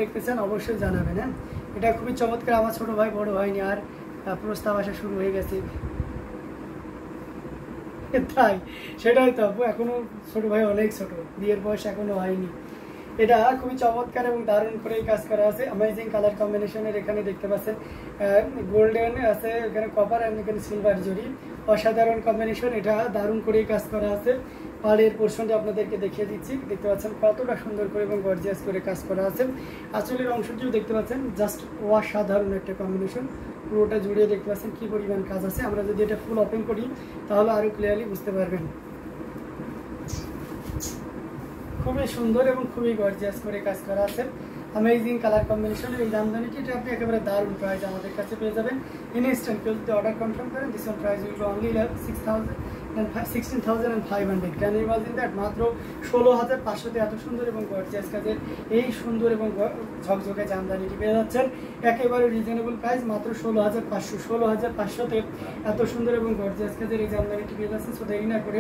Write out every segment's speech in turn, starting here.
দেখতেছেন অবশ্যই জানাবেন। হ্যাঁ, এটা খুবই চমৎকার। আমার ছোট ভাই বড় হয়নি আর প্রস্তাব আসা শুরু হয়ে গেছে। তাই সেটাই তো আপু, এখনো ছোট ভাই অনেক ছোট, বিয়ের বয়স এখনো হয়নি। এটা খুবই চমৎকার এবং দারুণ করে কাজ করা আছে। অ্যামেজিং কালার কম্বিনেশনের এখানে দেখতে পাচ্ছেন গোল্ডেন আছে, এখানে কপার আর এখানে সিলভার জড়ি, অসাধারণ কম্বিনেশন। এটা দারুণ করে কাজ করা আছে। পাড়ের পোর্শনটা আপনাদেরকে দেখিয়ে দিচ্ছি, দেখতে পাচ্ছেন কতটা সুন্দর করে এবং গর্জিয়াস করে কাজ করা আছে। আঁচলের অংশটিও দেখতে পাচ্ছেন জাস্ট অসাধারণ একটা কম্বিনেশন। পুরোটা জুড়ে দেখতে পাচ্ছেন কি পরিমাণ কাজ আছে। আমরা যদি এটা ফুল ওপেন করি তাহলে আরো ক্লিয়ারলি বুঝতে পারবেন। খুবই সুন্দর এবং খুবই গর্জিয়াস করে কাজ করা আছে। Amazing colour combination. এই জামদানিটি এটা আপনি একেবারে দারুণ প্রাইস আমাদের কাছে পেয়ে যাবেন ইনস্ট্যান্ট। কেউ যদি অর্ডার কনফার্ম করেন this one price will only 16,500। Can imagine that? মাত্র 16,500-তে এত সুন্দর এবং গর্জিয়াস কাজের এই সুন্দর এবং ঝকঝকে জামদানিটি পেয়ে যাচ্ছেন একেবারে রিজনেবল প্রাইস, মাত্র 16,500। 16,500-তে এত সুন্দর এবং গর্জিয়াস কাজের এই জামদানিটি পেয়ে যাচ্ছেন। সো দেরি না করে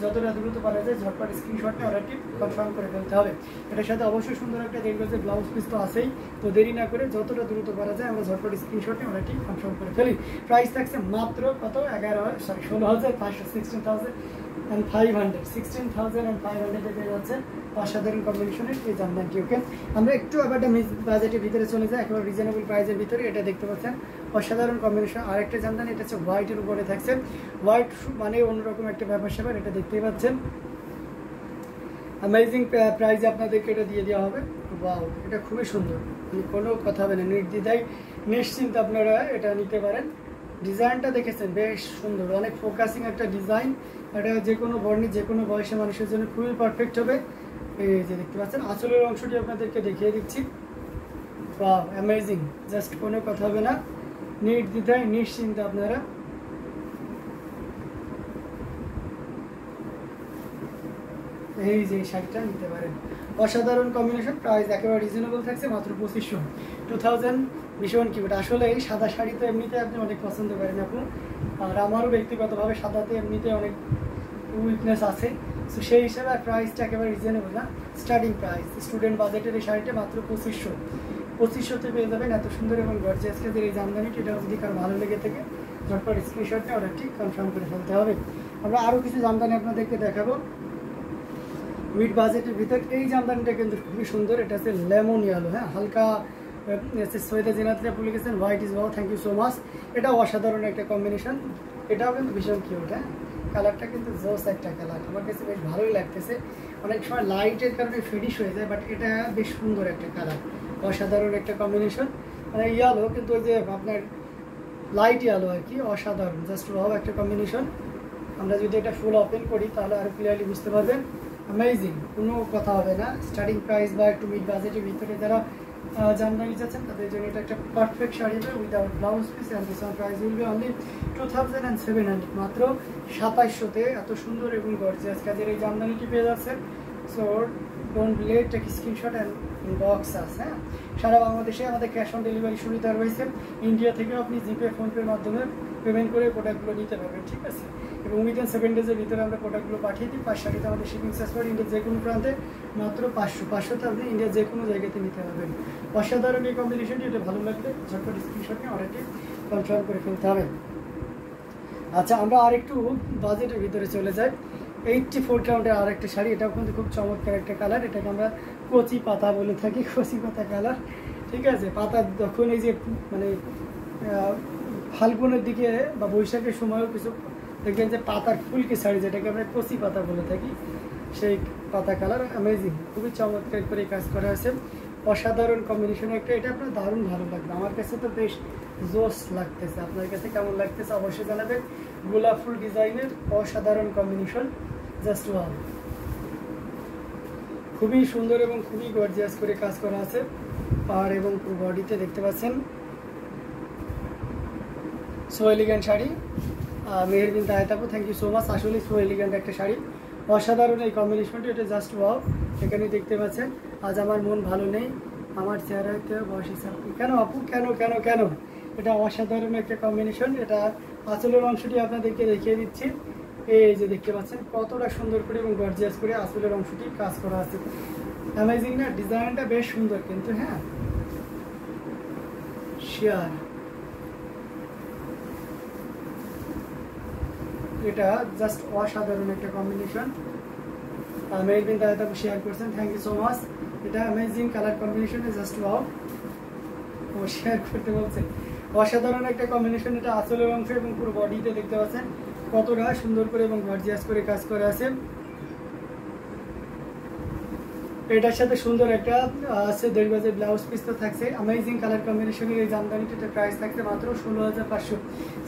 যতটা দ্রুত পারা যায় ঝটপট স্ক্রিনশট নিয়ে অর্ডারটি কনফার্ম করে ফেলতে হবে। এটার সাথে অবশ্যই সুন্দর একটা দেখবে ব্লাউজ পিস তো আছেই। তো দেরি না করে যতটা দ্রুত পারা যায় আমরা ঝটপট স্ক্রিনশট নিয়ে অর্ডারটি কনফার্ম করে ফেলি। প্রাইস থাকছে মাত্র কত? 16,500। 16,500 পেয়ে যাচ্ছে অসাধারণ কম্বিনেশনের এই জামদানিটি। ওকে, আমরা একটু আবার বাজেটের ভিতরে চলে যাই, একেবারে রিজনেবল প্রাইসের ভিতরে। এটা দেখতে পাচ্ছেন অসাধারণ কম্বিনেশন। আরেকটা জামদানি, এটা হচ্ছে হোয়াইটের উপরে থাকছে। হোয়াইট মানে অন্যরকম একটা ব্যাপার স্যাপার, এটা দেখতেই পাচ্ছেন। অ্যামেজিং প্রাইজে আপনাদেরকে এটা দিয়ে দেওয়া হবে। ওয়াও, এটা খুবই সুন্দর, কোনো কথা হবে না, নির্দ্বিধায় নিশ্চিন্তে আপনারা এটা নিতে পারেন। ডিজাইনটা দেখেছেন বেশ সুন্দর, অনেক ফোকাসিং একটা ডিজাইন। এটা যে কোনো বর্ণে যে কোনো বয়সে মানুষের জন্য খুবই পারফেক্ট হবে। এই যে দেখতে পাচ্ছেন আঁচলের অংশটি আপনাদেরকে দেখিয়ে দিচ্ছি। ওয়াও, অ্যামেজিং, জাস্ট কোনো কথা হবে না, নির্দ্বিধায় নিশ্চিন্তে আপনারা এই যে শাড়িটা নিতে পারেন। অসাধারণ কম্বিনেশন। প্রাইস একেবারে রিজনেবল থাকছে মাত্র 2500। 2000 ভীষণ কিউট। আসলে এই সাদা শাড়ি তো এমনিতে আপনি অনেক পছন্দ করেন আপু, আর আমারও ব্যক্তিগতভাবে সাদাতে এমনিতে অনেক উইকনেস আছে। সো সেই হিসাবে আর প্রাইসটা একেবারে রিজনেবল না, স্টার্টিং প্রাইস। স্টুডেন্ট বাজেটের এই শাড়িটা মাত্র 2500। 2500-তে পেয়ে যাবেন এত সুন্দর এবং গর্জিয়াস কাজের এই জামদানিটি। এটা যদি কারো ভালো লেগে থাকে ঝটপট স্ক্রিনশট নিয়ে অর্ডারটি কনফার্ম করে ফেলতে হবে। আমরা আরও কিছু জামদানি আপনাদেরকে দেখাবো মিড বাজেটের ভিতর। এই জামদানিটা কিন্তু খুবই সুন্দর, এটা হচ্ছে লেমন ইয়েলো। হ্যাঁ, হালকা সৈয়দা জিনাতরে আপনি লিখেছেন white is wow, thank you so much. এটা অসাধারণ একটা কম্বিনেশন, এটাও কিন্তু ভীষণ কিউট। হ্যাঁ, কালারটা কিন্তু জোস একটা কালার, আমার কাছে বেশ ভালোই লাগতেছে। অনেক সময় লাইটের কারণে ফিনিশ হয়ে যায়, বাট এটা বেশ সুন্দর একটা কালার, অসাধারণ একটা কম্বিনেশন। মানে ইয়ালো কিন্তু ওই যে আপনার লাইট ইয়ালো আর কি, অসাধারণ, জাস্ট ওয়াও একটা কম্বিনেশন। আমরা যদি এটা ফুল ওপেন করি তাহলে আরও ক্লিয়ারলি বুঝতে পারবেন। অ্যামেজিং, কোনো কথা হবে না। স্টার্টিং প্রাইস বা একটু মিড বাজেটের ভিতরে যারা জামদানি চাচ্ছেন তাদের জন্য এটা একটা পারফেক্ট শাড়ি হবে without blouse piece. And this one price will be only 2700। মাত্র 2700-তে এত সুন্দর এবং গর্জিয়াস কাজের এই জামদানিটি পেয়ে যাচ্ছেন। So don't late, take screenshot and box us. হ্যাঁ, সারা বাংলাদেশে আমাদের ক্যাশ অন ডেলিভারি সুবিধা রয়েছে। ইন্ডিয়া থেকেও আপনি জিপে, ফোনপের মাধ্যমে পেমেন্ট করে প্রোডাক্টগুলো নিতে পারবেন, ঠিক আছে। এবং উইদিন 7 ডেজের ভিতরে আমরা প্রোডাক্টগুলো পাঠিয়ে দিই। 5 শাড়িতে আমাদের শিপিং চার্জ পড়ে ইন্ডিয়ার যে কোনো প্রান্তে মাত্র 500-500-তে আপনি ইন্ডিয়ার যে কোনো জায়গাতে নিতে পারবেন। অসাধারণ এই কম্বিনেশনটি, এটা ভালো লাগলে ঝটপট স্ক্রিনশট নিয়ে অর্ডারটি কনফার্ম করে ফেলতে হবে। আচ্ছা, আমরা আরেকটু বাজেটের ভিতরে চলে যাই। 84 কাউন্টের আরেকটা শাড়ি, এটাও কিন্তু খুব চমৎকার একটা কালার। এটাকে আমরা কচি পাতা বলে থাকি, কচি পাতা কালার, ঠিক আছে। পাতা যখন এই যে মানে ফাল্গুনের দিকে বা বৈশাখের সময়ও কিছু দেখবেন যে পাতার ফুলকি শাড়ি, যেটাকে আমরা কচি পাতা বলে থাকি, সেই পাতা কালার। অ্যামেজিং, খুবই চমৎকার করে কাজ করা আছে। অসাধারণ কম্বিনেশন একটা, এটা আপনার দারুণ ভালো লাগবে। আমার কাছে তো বেশ জোস লাগতেছে, আপনার কাছে কেমন লাগতেছে অবশ্যই জানাবেন। গোলাপ ফুল ডিজাইনের অসাধারণ কম্বিনেশন, জাস্ট ওয়াও, খুবই সুন্দর এবং খুবই গর্জিয়াস করে কাজ করা আছে। আর এবং বডিতে দেখতে পাচ্ছেন সো এলিগেন্ট শাড়ি। মেহেরবিন তাহেতাপু, থ্যাংক ইউ সো মাচ। আসলে সো এলিগেন্ট একটা শাড়ি, অসাধারণ এই কম্বিনেশনটি, এটা জাস্ট ওয়াও। এখানে দেখতে পাচ্ছেন আজ আমার মন ভালো নেই, আমার চেহারাতে বসে কেন আপু, কেন কেন কেন, এটা অসাধারণ একটা কম্বিনেশন। এটা আঁচলের অংশটি আপনাদেরকে দেখিয়ে দিচ্ছি। এই যে দেখতে পাচ্ছেন কতটা সুন্দর করে এবং গর্জিয়াস করে আঁচলের অংশটি কাজ করা আছে। অ্যামেজিং না? ডিজাইনটা বেশ সুন্দর কিন্তু। হ্যাঁ, শেয়ার, এটা জাস্ট অসাধারণ একটা কম্বিনেশন। মেহরবিন দাদা শেয়ার করছেন, থ্যাংক ইউ সো মাচ। এটা amazing colour combination, just wow. ও শেয়ার করতে বলছে, অসাধারণ একটা কম্বিনেশন। এটা আঁচলের অংশ এবং পুরো বডিতে দেখতে পাচ্ছেন কতটা সুন্দর করে এবং গর্জিয়াস করে কাজ করা আছে। এটার সাথে সুন্দর একটা আছে 1.5 গজের ব্লাউজ পিস তো থাকছে। অ্যামেজিং কালার কম্বিনেশনের এই জামদানিটার প্রাইস থাকছে মাত্র 16,500,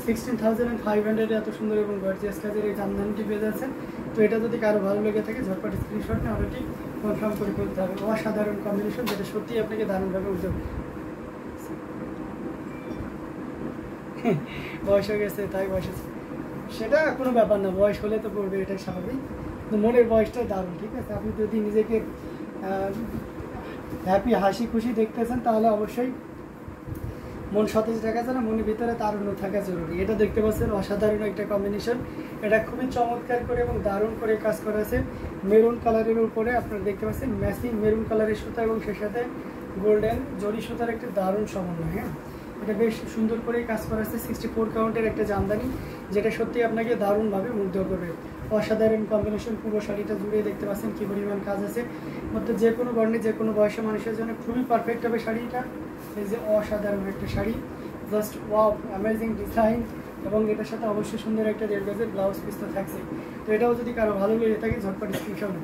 16,500 এত সুন্দর এবং গর্জিয়াস কাজের এই জামদানিটি পেয়ে যাচ্ছেন। তো এটা যদি কারো ভালো লেগে থাকে ঝটপট স্ক্রিনশট নিয়ে অলরেডি কনফার্ম করে ফেলতে হবে। অসাধারণ কম্বিনেশন, যেটা সত্যিই আপনাকে দারুণভাবে উদ্যোগ। বয়স হয়ে গেছে তাই বয়স আছে, সেটা কোনো ব্যাপার না, বয়স হলে তো পড়বে, এটাই স্বাভাবিক। কিন্তু মনের বয়সটাই দারুণ, ঠিক আছে। আপনি যদি নিজেকে হ্যাপি হাসি খুশি দেখতেছেন তাহলে অবশ্যই মন সতেজ রাখা যায় না, মনের ভিতরে তারুণ্য থাকা জরুরি। এটা দেখতে পাচ্ছেন অসাধারণ একটা কম্বিনেশন। এটা খুবই চমৎকার করে এবং দারুণ করে কাজ করা আছে। মেরুন কালারের উপরে আপনারা দেখতে পাচ্ছেন ম্যাচিং মেরুন কালারের সুতা এবং সে সাথে গোল্ডেন জরি সুতার একটা দারুণ সমন্বয়। হ্যাঁ, এটা বেশ সুন্দর করে কাজ করা আছে। 64 কাউন্টের একটা জামদানি, যেটা সত্যি আপনাকে দারুণভাবে মুগ্ধ করবে। অসাধারণ কম্বিনেশন, পুরো শাড়িটা জুড়ে দেখতে পাচ্ছেন কী পরিমাণ কাজ আছে। মধ্যে যে কোনো বর্ণে যে কোনো বয়সের মানুষের জন্য খুবই পারফেক্ট হবে শাড়িটা। এই যে অসাধারণ একটা sari, just wow, amazing design, এবং এটার সাথে অবশ্যই সুন্দর একটা 1.5 গজের ব্লাউজ পিস তো থাকছে। তো এটাও যদি কারো ভালো লেগে থাকে ঝটপট স্ক্রিনশট।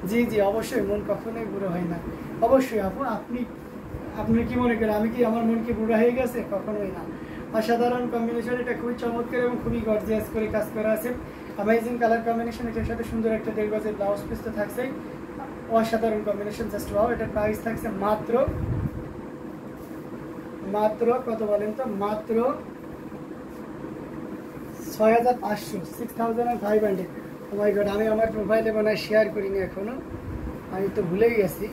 জি জি অবশ্যই, মন কখনোই বুড়ো হয় না। অবশ্যই আপু, আপনি কি মনে করেন আমি কি আমার মন কি বুড়া হয়ে গেছে? কখনোই না। অসাধারণ কম্বিনেশন, এটা খুবই চমৎকার এবং খুবই গর্জিয়াস করে কাজ করা আছে। অ্যামেজিং কালার কম্বিনেশন, এটার সাথে সুন্দর একটা 1.5 গজের ব্লাউজ পিস তো থাকছেই। অসাধারণ কম্বিনেশন, জাস্ট ওয়াও। এটার প্রাইস থাকছে মাত্র কত বলেন তো? মাত্র 6,500, 6,500। ও মাই গড, আমি আমার প্রোফাইলে মনে শেয়ার করিনি এখনো, আমি তো ভুলেই গেছি।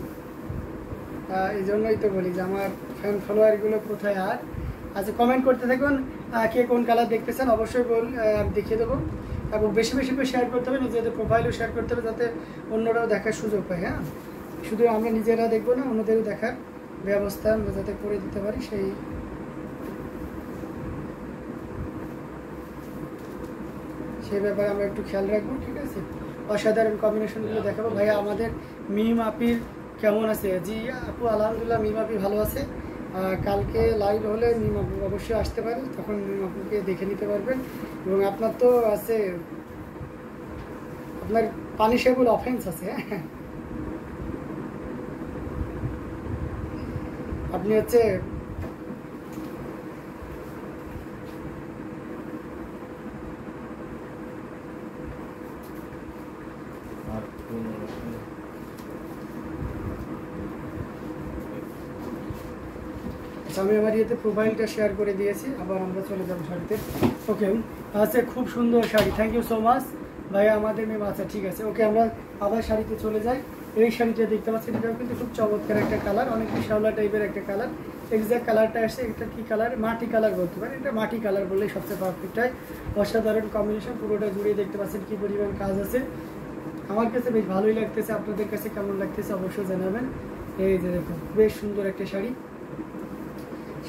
এই জন্যই তো বলি যে আমার ফ্যান ফলোয়ারগুলো কোথায়। আর আচ্ছা, কমেন্ট করতে থাকুন কে কোন কালার দেখতেছেন, অবশ্যই দেখিয়ে দেবো। এবং বেশি বেশি করে শেয়ার করতে হবে, নিজেদের প্রোফাইলেও শেয়ার করতে হবে, যাতে অন্যরাও দেখার সুযোগ পায়। হ্যাঁ, শুধু আমরা নিজেরা দেখবো না, অন্যদেরও দেখার ব্যবস্থা আমরা যাতে করে দিতে পারি, সেই ব্যাপারে আমরা একটু খেয়াল রাখবো, ঠিক আছে। অসাধারণ কম্বিনেশনগুলো দেখাবো। ভাইয়া আমাদের মিম আপির কেমন আছে? জি আপু, আলহামদুলিল্লাহ, মিম আপি ভালো আছে। কালকে লাইভ হলে মিম আপু অবশ্যই আসতে পারে, তখন মিম আপুকে দেখে নিতে পারবেন। এবং আপনার তো আছে, আপনার পানিশেবল অফেন্স আছে। হ্যাঁ, আপনি হচ্ছে আমি আমার ইয়েতে প্রোফাইলটা শেয়ার করে দিয়েছি, আবার আমরা চলে যাবো শাড়িতে। ওকে, আচ্ছা, খুব সুন্দর sari, thank you so much ভাইয়া আমাদের মেয়ে। আচ্ছা ঠিক আছে, ওকে, আমরা আবার শাড়িতে চলে যাই। এই শাড়িটা দেখতে পাচ্ছেন, এটাও কিন্তু খুব চমৎকার একটা কালার, অনেক শ্যাওলা টাইপের একটা কালার। এক্সাক্ট কালারটা আসছে, এটা কী কালার? মাটি কালার বলতে পারেন, এটা মাটি কালার বললেই সবচেয়ে পারফেক্ট হয়। অসাধারণ কম্বিনেশন, পুরোটা জুড়ে দেখতে পাচ্ছেন কী পরিমাণ কাজ আছে। আমার কাছে বেশ ভালোই লাগতেছে, আপনাদের কাছে কেমন লাগতেছে অবশ্যই জানাবেন। এই যে দেখুন, বেশ সুন্দর একটা শাড়ি,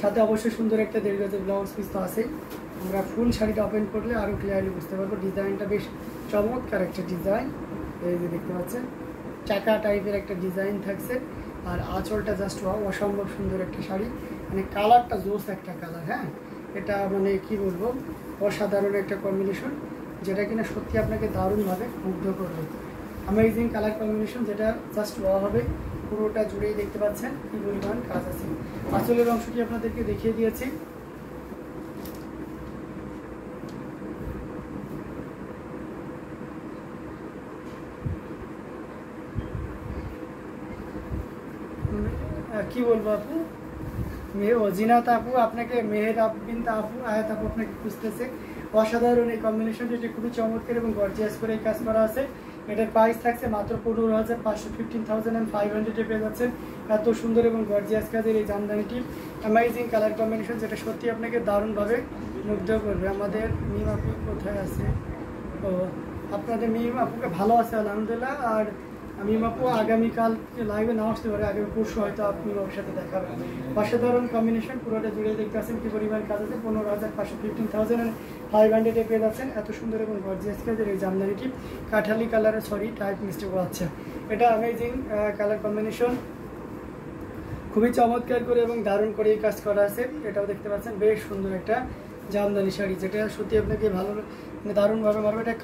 সাথে অবশ্যই সুন্দর একটা 1.5 গজের ব্লাউজ পিস তো আছেই। আমরা ফুল শাড়িটা ওপেন করলে আরও ক্লিয়ারলি বুঝতে পারবো। ডিজাইনটা বেশ চমৎকার একটা ডিজাইন, এই যে দেখতে পাচ্ছেন চাকা টাইপের একটা ডিজাইন থাকছে। আর আঁচলটা জাস্ট অসম্ভব সুন্দর একটা শাড়ি, মানে কালারটা জোস একটা কালার। হ্যাঁ, এটা মানে কি বলবো, অসাধারণ একটা কম্বিনেশন, যেটা কিনা সত্যি আপনাকে দারুণভাবে মুগ্ধ করবে। অ্যামেজিং কালার কম্বিনেশন, যেটা জাস্ট হবে। পুরোটা জুড়েই দেখতে পাচ্ছেন কি পরিমাণ কাজ আছে। আঁচলের অংশটি আপনাদেরকে দেখিয়ে দিয়েছি। কি বলবো আপু, জিনাত আপু আপনাকে, মেহের বিনতে আপু, আয়াত আপু আপনাকে খুঁজতেছে। অসাধারণ এই কম্বিনেশন, যেটি খুবই চমৎকার এবং গর্জিয়াস করে কাজ করা আছে। এটার প্রাইস থাকছে মাত্র 15,500, 15,500 পেয়ে যাচ্ছেন। এত সুন্দর এবং গর্জিয়াস কাজের এই জামদানিটি, অ্যামেজিং কালার কম্বিনেশন, যেটা সত্যি আপনাকে দারুণভাবে মুগ্ধ করবে। আমাদের মিম আপু কোথায় আছে? ও, আপনাদের মিম আপুকে ভালো আছে আলহামদুলিল্লাহ। আর আমি আপু আগামীকাল লাইভে না আসতে পারে, আগামী পরশু হয়তো আপনি ওর সাথে দেখাবেন। অসাধারণ কম্বিনেশন, পুরোটা জুড়ে দেখতে পাচ্ছেন কি পরিমাণ কাজ আছে। 15,500 15,500 পেয়ে যাচ্ছেন। এত সুন্দর এবং গর্জিয়াস কাজের এই জামদানিটি কাঠালি কালারের, সরি টাইপ মিস্টেক হচ্ছে, এটা অ্যামেজিং কালার কম্বিনেশন, খুবই চমৎকার করে এবং দারুণ করে এই কাজ করা আছে। এটাও দেখতে পাচ্ছেন বেশ সুন্দর একটা জামদানি শাড়ি, যেটা সত্যি আপনাকে ভালো দারুণভাবে মারবে। এটা